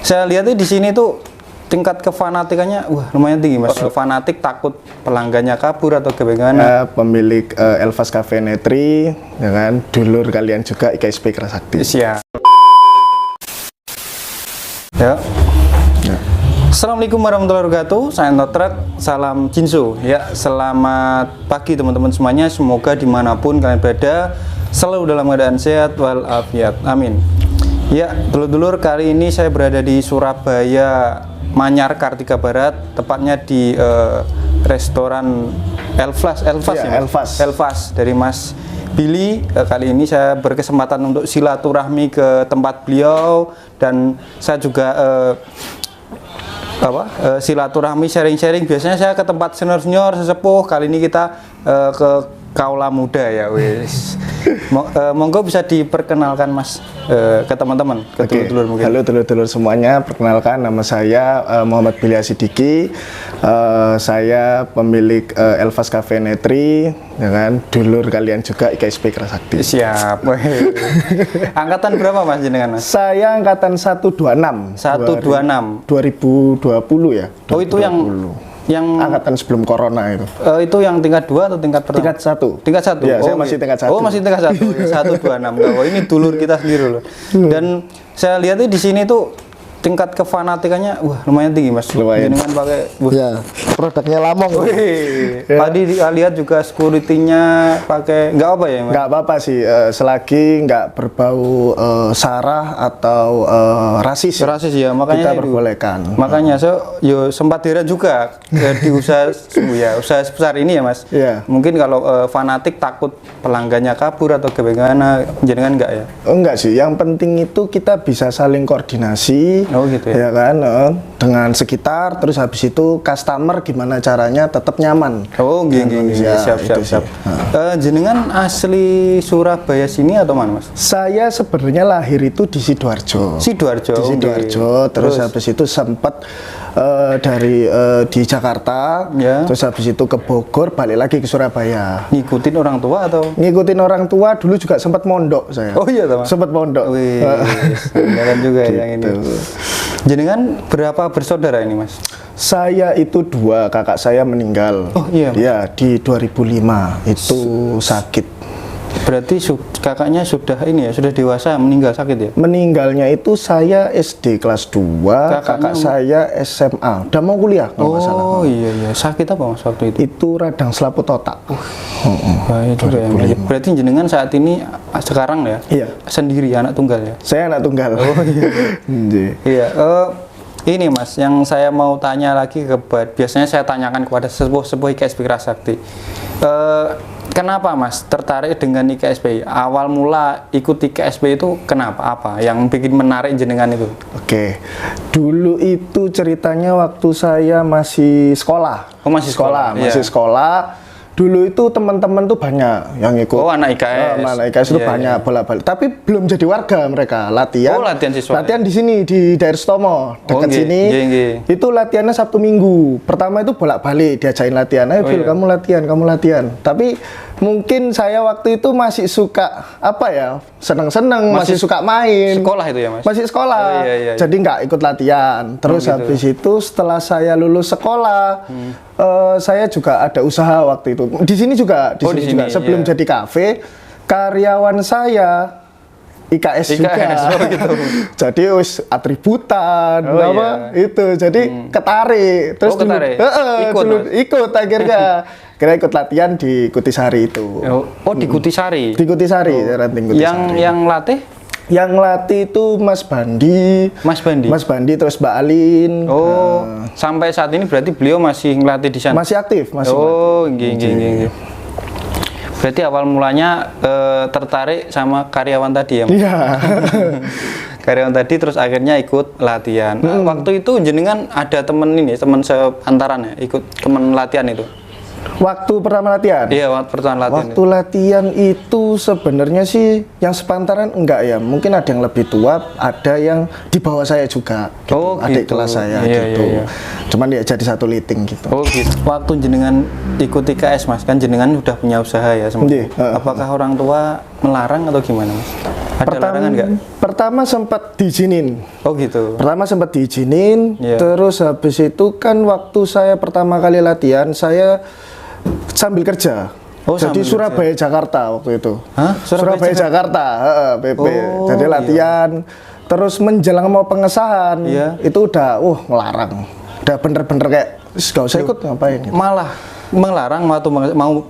Saya lihat di sini tuh tingkat kefanatikannya lumayan tinggi mas. Fanatik takut pelanggannya kabur atau bagaimana? Pemilik Elvas Cafe Netri, ya kan, dulur kalian juga IKSP Kerasakti. Siap. Ya. Assalamualaikum warahmatullahi wabarakatuh. Saya Notrek, salam Jinsu. Ya, selamat pagi teman-teman semuanya. Semoga dimanapun kalian berada selalu dalam keadaan sehat walafiat. Amin. Ya, dulur-dulur, kali ini saya berada di Surabaya, Manyar, Kartika Barat, tepatnya di restoran Elvas ya, Elvas dari Mas Billy. Kali ini saya berkesempatan untuk silaturahmi ke tempat beliau, dan saya juga silaturahmi sharing-sharing. Biasanya saya ke tempat senior-senior sesepuh, kali ini kita ke kaula muda ya wis. Monggo bisa diperkenalkan mas ke teman-teman, ke dulur-dulur mungkin. Halo dulur-dulur semuanya, perkenalkan nama saya Muhammad Billy Asidiki. Saya pemilik Elvas Cafe Netri, ya kan, dulur kalian juga IKSP Kerasakti. Siap. Angkatan berapa mas jenengan mas? Saya angkatan 126. 126. 2020 ya. 2020. Oh itu yang angkatan sebelum corona itu. Itu yang tingkat 2 atau tingkat pertama? Tingkat 1. Tingkat 1. Ya, saya masih tingkat 1. Oh, masih tingkat 1. 126. Oh, ini dulur kita sendiri loh. Dan saya lihat di sini tuh tingkat kefanatikannya lumayan tinggi mas. Lumayan. Dengan pakai ya, produknya Lamong. Ya. Tadi lihat juga security-nya pakai nggak apa ya mas? Nggak apa-apa sih, selagi nggak berbau sarah atau rasis ya, makanya kita perbolehkan. Makanya yo sempat heran juga di usaha usaha sebesar ini ya mas. Yeah. Mungkin kalau fanatik takut pelanggannya kabur atau bagaimana, jenengan nggak ya? Enggak sih, yang penting itu kita bisa saling koordinasi. Oh gitu ya? Ya kan, dengan sekitar, terus habis itu customer gimana caranya tetap nyaman. Oh gini, ya, siap. Jenengan asli Surabaya sini atau mana mas? Saya sebenarnya lahir itu di Sidoarjo. Di Sidoarjo, terus habis itu sempat di Jakarta, ya. Terus habis itu ke Bogor, balik lagi ke Surabaya. Ngikutin orang tua atau? Ngikutin orang tua, dulu juga sempat mondok saya. Oh iya teman. Sempat mondok. Jangan juga gitu. Yang ini. Jenengan berapa bersaudara ini mas? Saya itu 2, kakak saya meninggal. Oh iya. Ya, di 2005 itu sakit. Berarti kakaknya sudah sudah dewasa, meninggal sakit ya? Meninggalnya itu saya SD kelas 2, kakak saya SMA, udah mau kuliah kalau nggak salah. Oh iya, sakit apa mas waktu itu? Itu radang selaput otak. Bahaya juga ya. Berarti jenengan saat ini sekarang ya? Iya. Sendiri, anak tunggal ya? Saya anak tunggal. Oh iya. Iya. Ini mas, yang saya mau tanya lagi biasanya saya tanyakan kepada sebuah IKSP Kerasakti. Kenapa mas tertarik dengan IKSP? Awal mula ikut IKSP itu kenapa? Apa yang bikin menarik jenengan itu? Oke, dulu itu ceritanya waktu saya masih sekolah. Oh masih sekolah? Masih sekolah. Dulu itu teman-teman tuh banyak yang ikut. Oh anak IKS. Anak IKS itu banyak bolak-balik. Tapi belum jadi warga mereka. Latihan. Oh latihan siswa. Latihan di sini di daerah Stomo dekat sini. Itu latihannya Sabtu Minggu. Pertama itu bolak-balik diajain latihan. Ayo Phil, kamu latihan. Tapi mungkin saya waktu itu masih suka seneng-seneng, masih suka main. Sekolah itu ya mas? Masih sekolah. Iya. Jadi nggak ikut latihan. Terus habis itu setelah saya lulus sekolah. Saya juga ada usaha waktu itu. Di sini juga, sebelum jadi kafe, karyawan saya IKS juga. Gitu. Jadi atributan, jadi ketarik. Terus ikut akhirnya. Kira ikut latihan di Kutisari itu. Oh di Kutisari. Di Kutisari, ranting Kutisari. Yang latih? Yang latih itu Mas Bandi, terus Mbak Alin. Oh, sampai saat ini berarti beliau masih ngelatih di sana? Masih aktif, Gini. Berarti awal mulanya tertarik sama karyawan tadi ya? Iya. Karyawan tadi terus akhirnya ikut latihan. Waktu itu jenengan ada temen sepantaran ya, ikut temen latihan itu? Waktu pertama latihan? Iya, waktu latihan itu sebenarnya sih yang sepantaran enggak ya. Mungkin ada yang lebih tua, ada yang di bawah saya juga. Gitu. Adik kelas saya gitu. Iya. Cuman dia jadi satu liting gitu. Oh gitu. Waktu jenengan ikut IKS mas, kan jenengan udah punya usaha ya. Apakah orang tua melarang atau gimana mas? Ada larangan nggak? Pertama sempat diizinin. Oh gitu. Pertama sempat diizinin, terus habis itu kan waktu saya pertama kali latihan, saya sambil kerja. Oh, jadi Surabaya Jakarta waktu itu. Hah? Surabaya Jakarta, PP. Jadi latihan, terus menjelang mau pengesahan, itu udah, ngelarang. Udah bener-bener kayak, gak usah ikut ngapain. Gitu. Malah melarang mau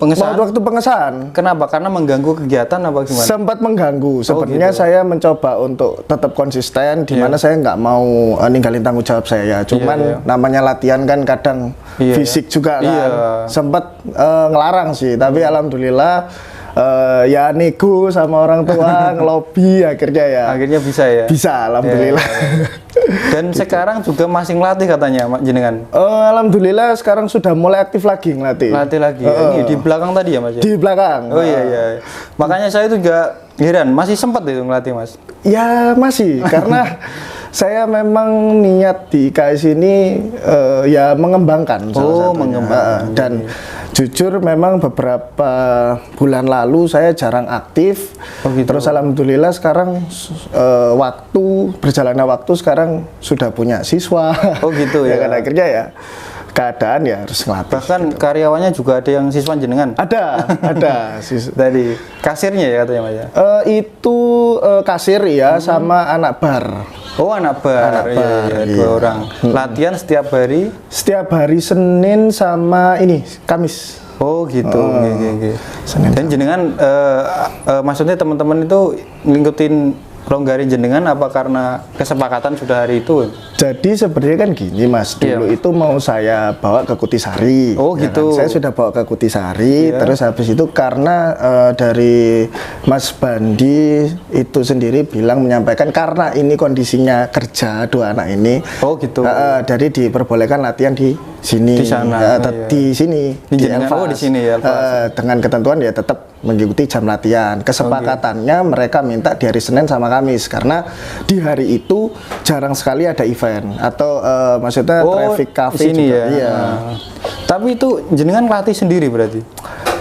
pengesahan? Waktu pengesahan. Kenapa? Karena mengganggu kegiatan apa gimana? Sempat mengganggu. Sebenarnya gitu. Saya mencoba untuk tetap konsisten, di mana saya nggak mau ninggalin tanggung jawab saya. Cuman namanya latihan kan kadang fisik juga kan. Sempat ngelarang sih, tapi alhamdulillah ya nego sama orang tua, ngelobi akhirnya bisa ya? Bisa, alhamdulillah. Dan sekarang juga masih ngelatih katanya jenengan? Alhamdulillah sekarang sudah mulai aktif lagi ngelatih. Latih lagi. Ini di belakang tadi ya Mas? Di belakang. Oh iya. Makanya saya juga heran, masih sempat itu ngelatih Mas? Ya masih, karena saya memang niat di IKS ini ya mengembangkan salah satunya. Mengembangkan. Dan jujur memang beberapa bulan lalu saya jarang aktif. Gitu. Terus alhamdulillah sekarang berjalannya waktu sekarang sudah punya siswa. Oh gitu ya. Kan akhirnya ya keadaan ya harus ngelatih. Bahkan karyawannya juga ada yang siswa jenengan? Ada. Dari kasirnya ya katanya Mas ya? Itu kasir ya sama anak bar. Oh anak bar, iya. 2 orang. Latihan setiap hari? Setiap hari Senin sama Kamis. Oh gitu. Dan jenengan maksudnya teman-teman itu ngikutin longgarin jenengan apa karena kesepakatan sudah hari itu? Jadi sebenarnya kan gini Mas, dulu itu mau saya bawa ke Kutisari. Oh gitu. Kan? Saya sudah bawa ke Kutisari, terus habis itu karena dari Mas Bandi itu sendiri menyampaikan karena ini kondisinya kerja 2 anak ini. Oh gitu. Jadi diperbolehkan latihan di sini. Di sana. Di sini. Di Elvas. di sini ya. Dengan ketentuan ya tetap mengikuti jam latihan. Kesepakatannya mereka minta di hari Senin sama Kamis karena di hari itu jarang sekali ada event atau maksudnya traffic cafe sini juga. Ya. Iya. Tapi itu jenengan latih sendiri berarti?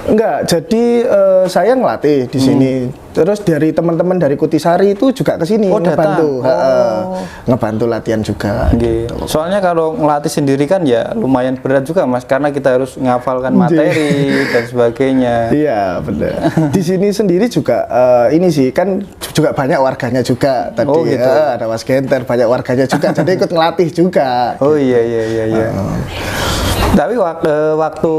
Enggak, jadi saya ngelatih di sini. Terus dari teman-teman dari Kutisari itu juga ke sini ngebantu. Ngebantu latihan juga. Gitu. Soalnya kalau ngelatih sendiri kan ya lumayan berat juga Mas karena kita harus menghafalkan materi dan sebagainya. Iya, benar. Di sini sendiri juga ini sih kan juga banyak warganya juga tadi. Oh gitu. Ada Mas Genter, banyak warganya juga jadi ikut ngelatih juga. Oh iya. Tapi waktu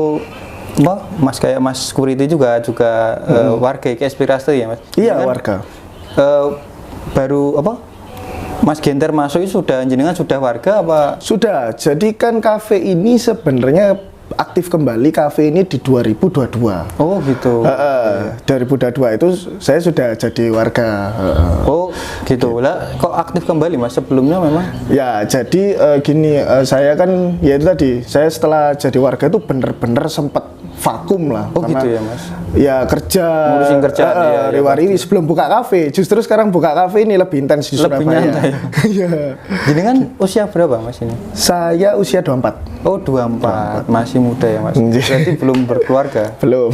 Mas kayak Mas Security juga warga IKS Pirastri ya Mas? Iya warga. Baru Mas Genter masuk itu jenengan sudah warga apa? Sudah. Jadi kan kafe ini sebenarnya aktif kembali kafe ini di 2022. Oh gitu. 2022 itu saya sudah jadi warga. Oh gitu. Lah kok aktif kembali Mas? Sebelumnya memang? Ya jadi gini, saya kan ya itu tadi saya setelah jadi warga itu bener-bener sempat vakum lah. Oh gitu ya Mas? Ya kerja. Ngurusin kerjaan riwari sebelum buka kafe. Justru sekarang buka kafe ini lebih intens di Surabaya. Lebih nyantai. Iya. Jenengan usia berapa Mas ini? Saya usia 24. Oh 24. Masih muda ya Mas? Berarti belum berkeluarga? Belum.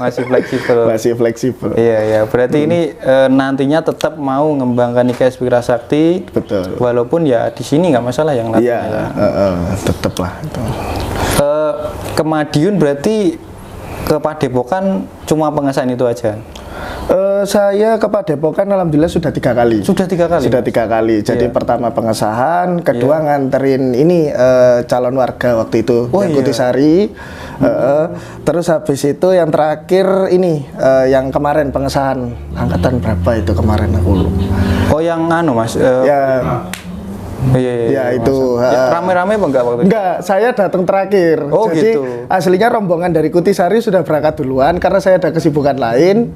Masih fleksibel? Masih fleksibel. Iya. Berarti ini nantinya tetap mau ngembangkan IKS Wirasakti. Betul. Walaupun ya di sini nggak masalah yang latih. Iya, tetap lah. Ke Madiun berarti ke Padepokan cuma pengesahan itu aja? Saya ke Padepokan alhamdulillah sudah 3 kali. Sudah 3 kali? Sudah 3 kali. Jadi pertama pengesahan, kedua nganterin ini calon warga waktu itu Kutisari. Terus habis itu yang terakhir ini yang kemarin pengesahan angkatan berapa itu kemarin aku lupa. Oh yang Mas? Iya itu. Rame-rame apa enggak waktu itu? Enggak, saya datang terakhir. Oh jadi gitu. Aslinya rombongan dari Kutisari sudah berangkat duluan karena saya ada kesibukan lain.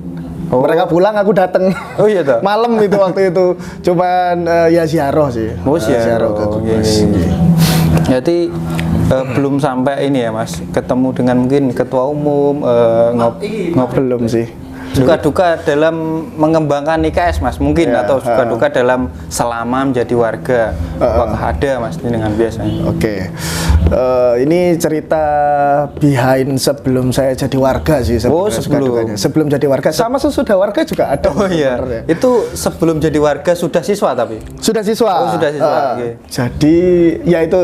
Mereka pulang, aku datang. Oh iya toh. Malam itu waktu itu. Cuman ya ziarah sih. Oh ziarah ke Kutis. Jadi belum sampai ini ya Mas, ketemu dengan mungkin ketua umum ngobrol belum sih. suka duka dalam mengembangkan IKS Mas mungkin atau suka duka dalam selama menjadi warga. Apakah ada Mas dengan biasanya? Oke. Ini cerita behind sebelum saya jadi warga sih sebenarnya. Sebelum jadi warga sama sesudah warga juga ada. Oh iya. Itu sebelum jadi warga sudah siswa tapi? Sudah siswa. Oh, sudah siswa. Okay. Jadi ya itu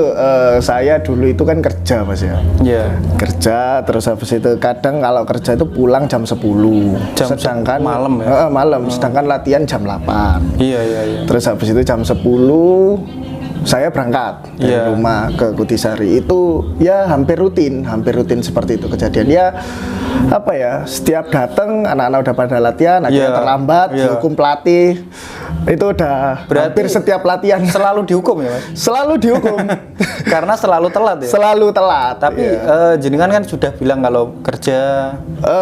saya dulu itu kan kerja Mas ya. Iya. Kerja terus habis itu kadang kalau kerja itu pulang jam 10. Sedangkan malam ya. Malam, sedangkan latihan jam 8. Iya. Terus habis itu jam 10 saya berangkat dari rumah ke Kutisari. Itu ya hampir rutin seperti itu kejadian. Ya apa ya, setiap datang anak-anak udah pada latihan, akhirnya terlambat, dihukum pelatih. Itu udah hampir setiap latihan selalu dihukum ya Mas? Selalu dihukum. Karena selalu telat ya? Selalu telat. Tapi jenengan kan sudah bilang kalau kerja.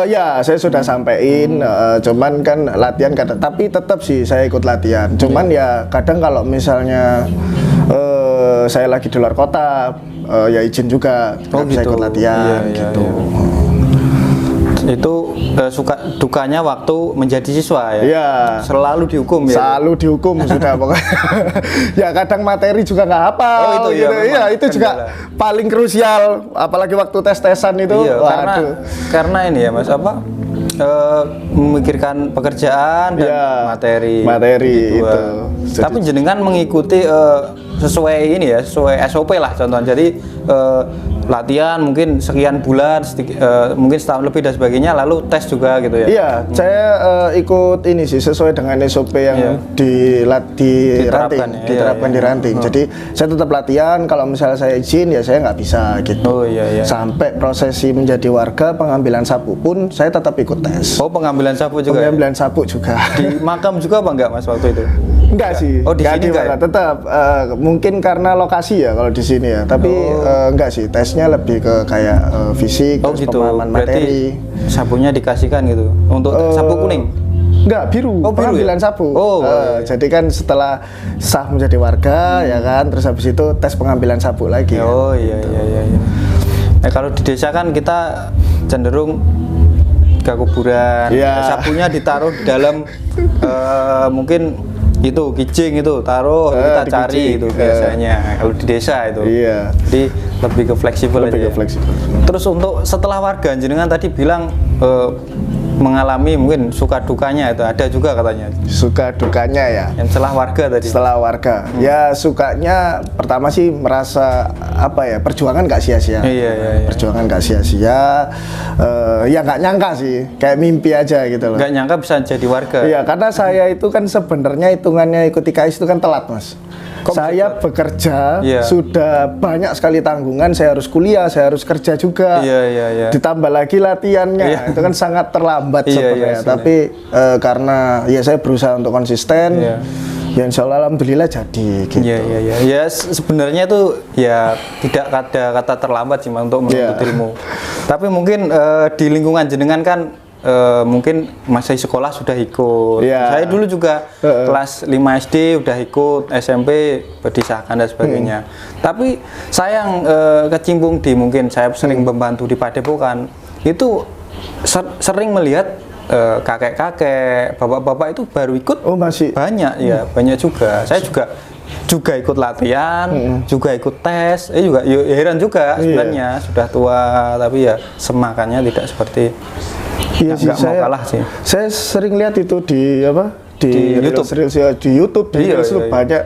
Ya saya sudah sampein, cuman kan latihan kadang, tapi tetap sih saya ikut latihan. Cuman ya kadang kalau misalnya saya lagi di luar kota, ya izin juga nggak bisa ikut latihan gitu. Itu suka dukanya waktu menjadi siswa ya? Iya. Selalu dihukum ya? Selalu dihukum sudah pokoknya. Ya kadang materi juga nggak hapal. Oh itu gitu. Iya itu juga paling krusial, apalagi waktu tes-tesan itu. Iya, karena ini ya Mas apa? Memikirkan pekerjaan dan materi gitu, itu. Tapi jenengan mengikuti sesuai ini ya, sesuai SOP lah contohnya. Jadi latihan mungkin sekian bulan, mungkin setahun lebih dan sebagainya, lalu tes juga gitu ya? Iya, saya ikut ini sih sesuai dengan SOP yang diterapkan di ranting. Jadi saya tetap latihan, kalau misalnya saya izin ya saya nggak bisa gitu. Sampai prosesi menjadi warga, pengambilan sapu pun saya tetap ikut tes. Oh, pengambilan sapu juga? Pengambilan sapu juga. Di makam juga apa enggak Mas waktu itu? Enggak sih. Oh, di sini enggak? Tetap mungkin karena lokasi ya kalau di sini ya. Tapi enggak sih, tesnya lebih ke kayak fisik, gitu. pemahaman materi. Sapunya dikasihkan gitu untuk sapu kuning? Enggak, biru. Pengambilan sapu. Jadi kan setelah sah menjadi warga ya kan, terus habis itu tes pengambilan sapu lagi. Iya. Nah, kalau di desa kan kita cenderung ke kuburan. Sapunya ditaruh di dalam mungkin itu kijing itu taruh kita cari itu biasanya kalau di desa itu. Jadi lebih ke fleksibel aja. Terus untuk setelah warga jenengan tadi bilang mengalami mungkin suka dukanya itu ada juga katanya. Suka dukanya ya. Yang setelah warga tadi. Setelah warga. Ya sukanya pertama sih merasa apa ya, perjuangan nggak sia-sia. Perjuangan nggak sia-sia. Ya nggak nyangka sih, kayak mimpi aja gitu loh. Nggak nyangka bisa jadi warga. Iya, karena saya itu kan sebenarnya hitungannya ikut IKS itu kan telat Mas. Saya bekerja sudah banyak sekali tanggungan, saya harus kuliah, saya harus kerja juga. Ditambah lagi latihannya, itu kan sangat terlambat sebenarnya. Tapi karena ya saya berusaha untuk konsisten, ya insya Allah alhamdulillah jadi. Gitu. Ya sebenarnya itu ya tidak ada kata terlambat sih untuk menuntut ilmu. Tapi mungkin di lingkungan jenengan kan mungkin masih sekolah sudah ikut. Saya dulu juga kelas 5 SD udah ikut, SMP disahkan dan sebagainya. Tapi sayang kecimpung di mungkin saya sering membantu di Padepokan itu sering melihat kakek-kakek, bapak-bapak itu baru ikut masih banyak ya, banyak juga. Saya juga ikut latihan, juga ikut tes, juga ya heran juga sebenarnya sudah tua tapi ya semakannya tidak seperti nggak mau kalah sih. Saya sering lihat itu di YouTube, banyak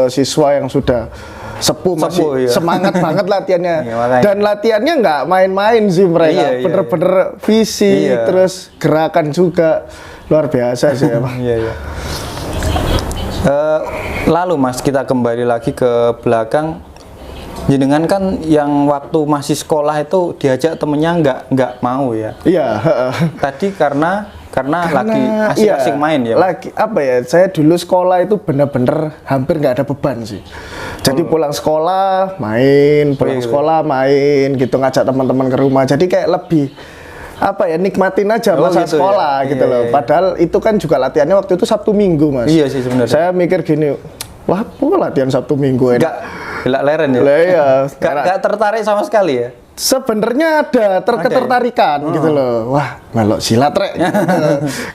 siswa yang sudah sepuh masih semangat banget latihannya. Dan latihannya nggak main-main sih mereka, bener-bener visi, terus gerakan juga luar biasa sih emang. Lalu Mas, kita kembali lagi ke belakang. Jenengan kan yang waktu masih sekolah itu diajak temennya nggak mau ya? Tadi karena lagi asik-asik main ya? Lagi apa ya? Saya dulu sekolah itu bener-bener hampir nggak ada beban sih. Jadi pulang sekolah main, sekolah main, gitu ngajak teman-teman ke rumah. Jadi kayak lebih apa ya, nikmatin aja masa sekolah gitu loh. Padahal itu kan juga latihannya waktu itu Sabtu Minggu Mas. Iya sih sebenarnya. Saya mikir gini, wah latihan Sabtu Minggu belak leren ya? Iya. Gak tertarik sama sekali ya? sebenarnya ada ketertarikan gitu loh. Wah, melok silat rek.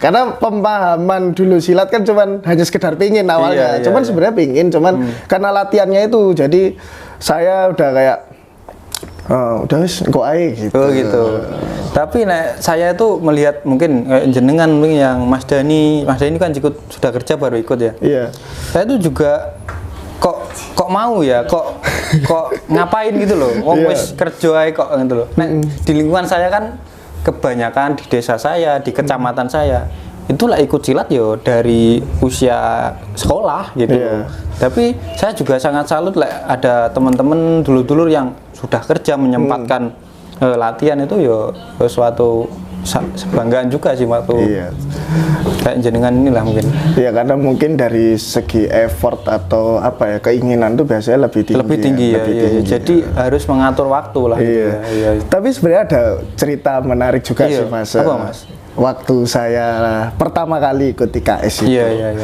Karena pemahaman dulu silat kan cuman hanya sekedar pingin awalnya. Cuman sebenarnya pingin, cuman karena latihannya itu jadi saya udah kayak udah wis kok ae gitu. Oh gitu. Tapi saya itu melihat mungkin jenengan mungkin yang Mas Dani kan sudah kerja baru ikut ya. Iya. Saya itu juga kok mau ya, kok ngapain gitu loh. Wong wis kerja ae kok gitu loh. Di lingkungan saya kan kebanyakan di desa saya, di kecamatan saya itulah ikut silat yo dari usia sekolah gitu. Tapi saya juga sangat salut ada teman-teman dulur-dulur yang sudah kerja menyempatkan latihan itu yo suatu kebanggaan juga sih waktu kayak jenengan inilah mungkin. Iya, karena mungkin dari segi effort atau apa ya keinginan tuh biasanya lebih tinggi. Lebih tinggi ya. Jadi harus mengatur waktu lah. Iya. Tapi sebenarnya ada cerita menarik juga sih Mas. Apa Mas? Waktu saya pertama kali ikut IKS itu. Iya.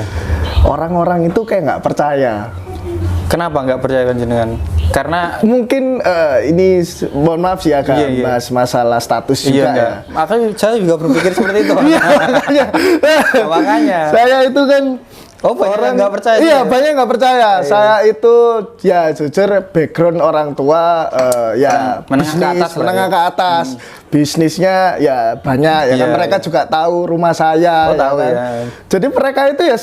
Orang-orang itu kayak nggak percaya. Kenapa nggak percaya jenengan? Karena mungkin ini mohon maaf sih agak bahas masalah status juga ya. Makanya saya juga berpikir seperti itu. Makanya. Saya itu kan orang nggak percaya. Iya, banyak nggak percaya. Saya itu ya jujur background orang tua menengah ke atas. Bisnisnya ya banyak ya kan mereka juga tahu rumah saya tahu kan. Jadi mereka itu ya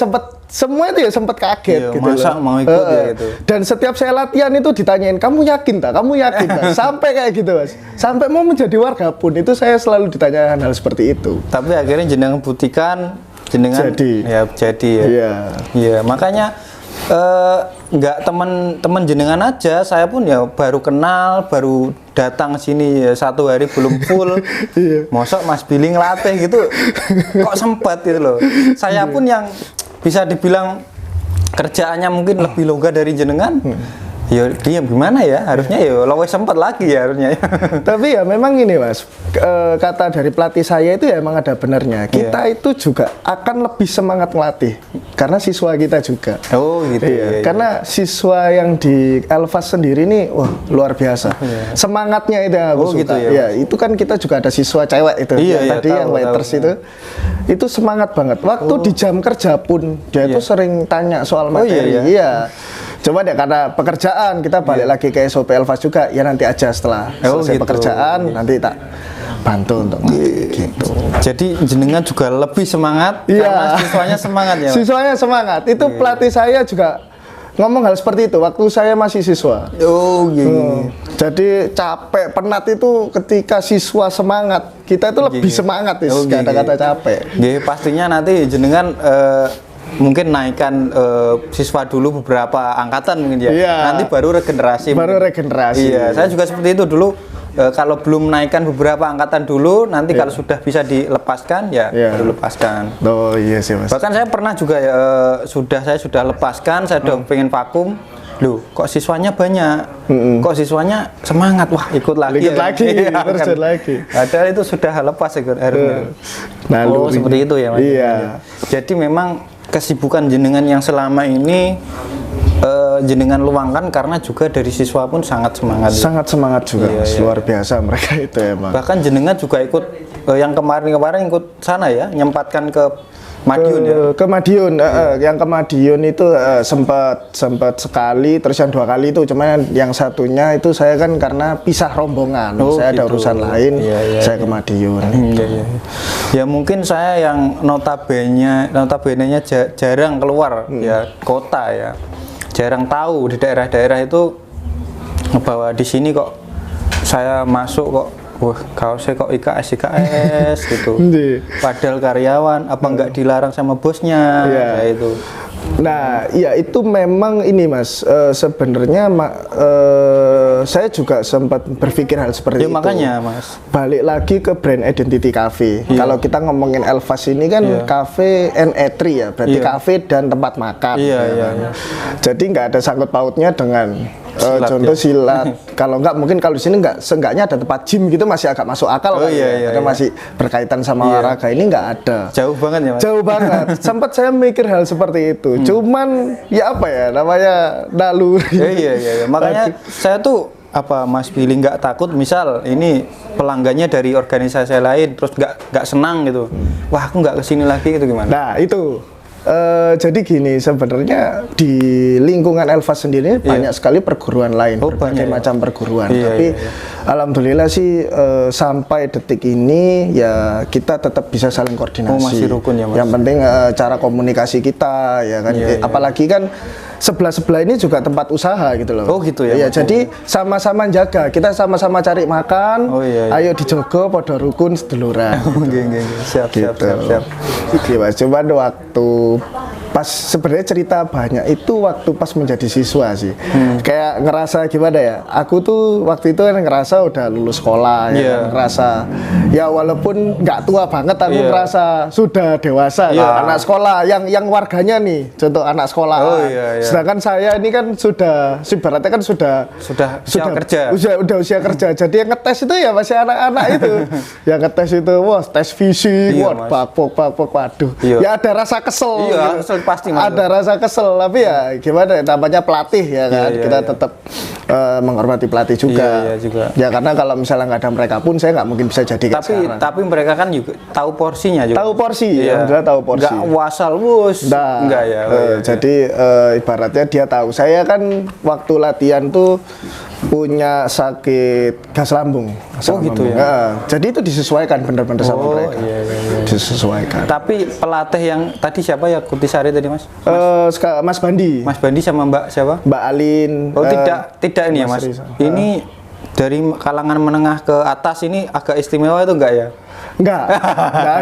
semua itu ya sempat kaget gitu masa loh. Mau ikut ya gitu. Dan setiap saya latihan itu ditanyain, "Kamu yakin tak? Kamu yakin tak?" Sampai kayak gitu, Mas. Sampai mau menjadi warga pun itu saya selalu ditanyakan hal seperti itu. Tapi akhirnya jenengan buktikan jadi ya. Iya, makanya nggak teman jenengan aja, saya pun ya baru kenal, baru datang sini ya 1 hari belum full. Mosok Mas Billy ngelatih gitu, kok sempat gitu loh. Saya pun yang bisa dibilang kerjaannya mungkin lebih longgar dari jenengan. Ya dia gimana ya, harusnya ya lebih sempat lagi ya harusnya. Tapi ya memang ini Mas, kata dari pelatih saya itu ya emang ada benernya. Kita itu juga akan lebih semangat ngelatih karena siswa kita juga. Oh gitu. Karena siswa yang di Elvas sendiri nih, wah luar biasa. Semangatnya itu yang aku suka. Gitu ya, itu kan kita juga ada siswa cewek itu. Tadi yang waiters itu semangat banget. Waktu di jam kerja pun dia itu sering tanya soal materi. Coba deh karena pekerjaan kita balik lagi ke SOP Elvas juga ya nanti aja setelah selesai pekerjaan nanti tak bantu untuk gitu. Jadi jenengan juga lebih semangat karena siswanya semangat ya. Siswanya semangat. Itu pelatih saya juga ngomong hal seperti itu waktu saya masih siswa. Jadi capek, penat itu ketika siswa semangat, kita itu lebih semangat kata-kata capek. Pastinya nanti jenengan mungkin naikkan siswa dulu beberapa angkatan mungkin ya. Nanti baru regenerasi. Saya juga seperti itu dulu. Kalau belum naikkan beberapa angkatan dulu, nanti kalau sudah bisa dilepaskan baru lepaskan. Oh iya sih Mas. Bahkan saya pernah juga saya sudah lepaskan, saya udah pengen vakum. Loh, kok siswanya banyak? Kok siswanya semangat? Wah, ikut lagi. Terjun lagi. Padahal itu sudah lepas harusnya. Seperti itu ya Mas. Jadi memang kesibukan jenengan yang selama ini jenengan luangkan karena juga dari siswa pun sangat semangat juga luar biasa mereka itu emang. Bahkan jenengan juga ikut yang kemarin ikut sana ya, nyempatkan ke Madiun ke Madiun. Yang ke Madiun itu sempat sekali, terus yang 2 kali itu cuma yang satunya itu saya kan karena pisah rombongan, saya ada urusan lain, saya ke Madiun. Ya mungkin saya yang notabene-nya jarang keluar ya kota ya, jarang tahu di daerah-daerah itu bahwa di sini kok saya masuk kok. Wah, kaosnya kok IKS gitu. Padahal karyawan, apa nggak dilarang sama bosnya? Itu. Nah, ya itu memang ini Mas. Sebenarnya saya juga sempat berpikir hal seperti itu. Makanya Mas. Balik lagi ke brand identity cafe. Kalau kita ngomongin Elvas ini kan cafe and eatery ya, berarti cafe dan tempat makan. Jadi nggak ada sangkut pautnya dengan contoh silat. Kalau nggak mungkin kalau di sini seenggaknya ada tempat gym gitu masih agak masuk akal karena masih berkaitan sama olahraga. Ini nggak ada. Jauh banget ya Mas. Jauh banget. Sempat saya mikir hal seperti itu. Cuman ya apa ya namanya naluri. Makanya saya tuh apa Mas Billy nggak takut misal ini pelanggannya dari organisasi lain terus nggak senang gitu, wah aku nggak kesini lagi gitu gimana? Nah itu jadi gini, sebenarnya di lingkungan Elvas sendiri banyak sekali perguruan lain, berbagai macam perguruan. Tapi alhamdulillah sih sampai detik ini ya kita tetap bisa saling koordinasi. Masih rukun ya Mas? Yang penting cara komunikasi kita ya kan. Apalagi kan sebelah-sebelah ini juga tempat usaha gitu loh. Oh gitu ya. Iya, jadi sama-sama jaga. Kita sama-sama cari makan. Ayo dijogo podo rukun seduluran. Siap. Oke Mas, cuman waktu pas sebenarnya cerita banyak itu waktu pas menjadi siswa sih. Kayak ngerasa gimana ya? Aku tuh waktu itu kan ngerasa udah lulus sekolah ya, ngerasa ya walaupun nggak tua banget aku ngerasa sudah dewasa anak sekolah yang warganya nih, contoh anak sekolah. Sedangkan saya ini kan sudah ibaratnya kan sudah kerja. Udah usia kerja. Jadi yang ngetes itu ya masih anak-anak itu. Yang ngetes itu wah tes fisik, bakpok waduh. Ya ada rasa kesel. Kesel pasti ada rasa kesel, tapi ya gimana namanya pelatih ya kan. Kita tetap menghormati pelatih juga. Ya karena kalau misalnya nggak ada mereka pun saya nggak mungkin bisa jadi kayak sekarang. Tapi mereka kan juga tahu porsinya juga. Tahu porsi, tahu porsi. Nggak wasal enggak ya. Jadi ibaratnya dia tahu. Saya kan waktu latihan tuh punya sakit gas lambung. Gitu ya. Jadi itu disesuaikan benar-benar sama mereka. Disesuaikan. Tapi pelatih yang tadi siapa ya, Kutisari tadi Mas? Mas Bandi. Mas Bandi sama Mbak siapa? Mbak Alin. Oh tidak ini ya Mas. Ini dari kalangan menengah ke atas ini agak istimewa itu enggak ya? Enggak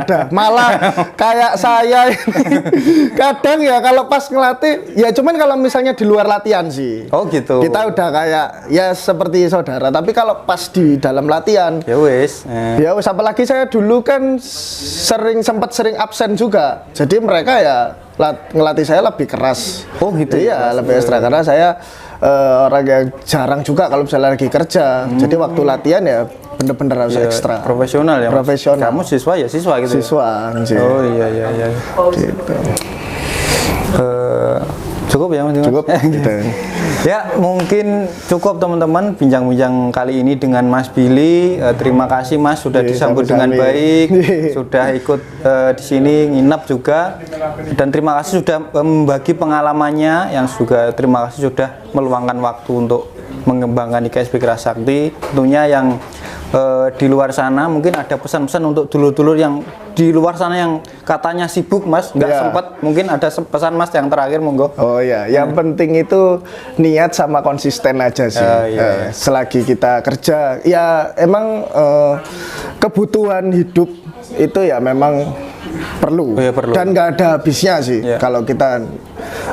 ada. Malah kayak saya ini kadang ya kalau pas ngelatih ya cuman kalau misalnya di luar latihan sih. Oh gitu. Kita udah kayak ya seperti saudara, tapi kalau pas di dalam latihan ya wis. Ya wis, apalagi saya dulu kan sempat sering absen juga. Jadi mereka ya ngelatih saya lebih keras. Oh gitu. Iya, lebih ekstra karena saya orang yang jarang juga kalau misalnya lagi kerja. Jadi waktu latihan ya bener-bener harus ekstra. Profesional ya. Profesional. Kamu siswa ya siswa gitu. Siswa. Oh iya. Gitu. Cukup ya Mas? Cukup. Gitu. Ya mungkin cukup teman-teman bincang-bincang kali ini dengan Mas Billy. Terima kasih Mas sudah disambut dengan baik, sudah ikut di sini nginep juga, dan terima kasih sudah membagi pengalamannya, yang juga terima kasih sudah meluangkan waktu untuk mengembangkan IKSP Kerasakti. Tentunya yang di luar sana mungkin ada pesan-pesan untuk dulur-dulur yang di luar sana yang katanya sibuk Mas, nggak sempat, mungkin ada pesan Mas yang terakhir monggo. Oh iya, yang penting itu niat sama konsisten aja sih. Selagi kita kerja ya emang kebutuhan hidup itu ya memang perlu. Dan nggak ada habisnya sih kalau kita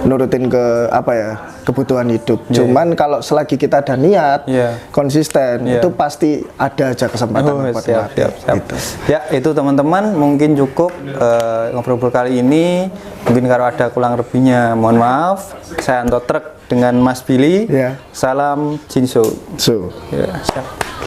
nurutin ke apa ya, kebutuhan hidup. Cuman kalau selagi kita ada niat, konsisten, itu pasti ada aja kesempatan buat siap. Gitu. Ya itu teman-teman, mungkin cukup ngobrol-ngobrol kali ini. Mungkin kalau ada kurang lebihnya mohon maaf. Saya Anto Truk dengan Mas Billy. Salam Jinso. Siap.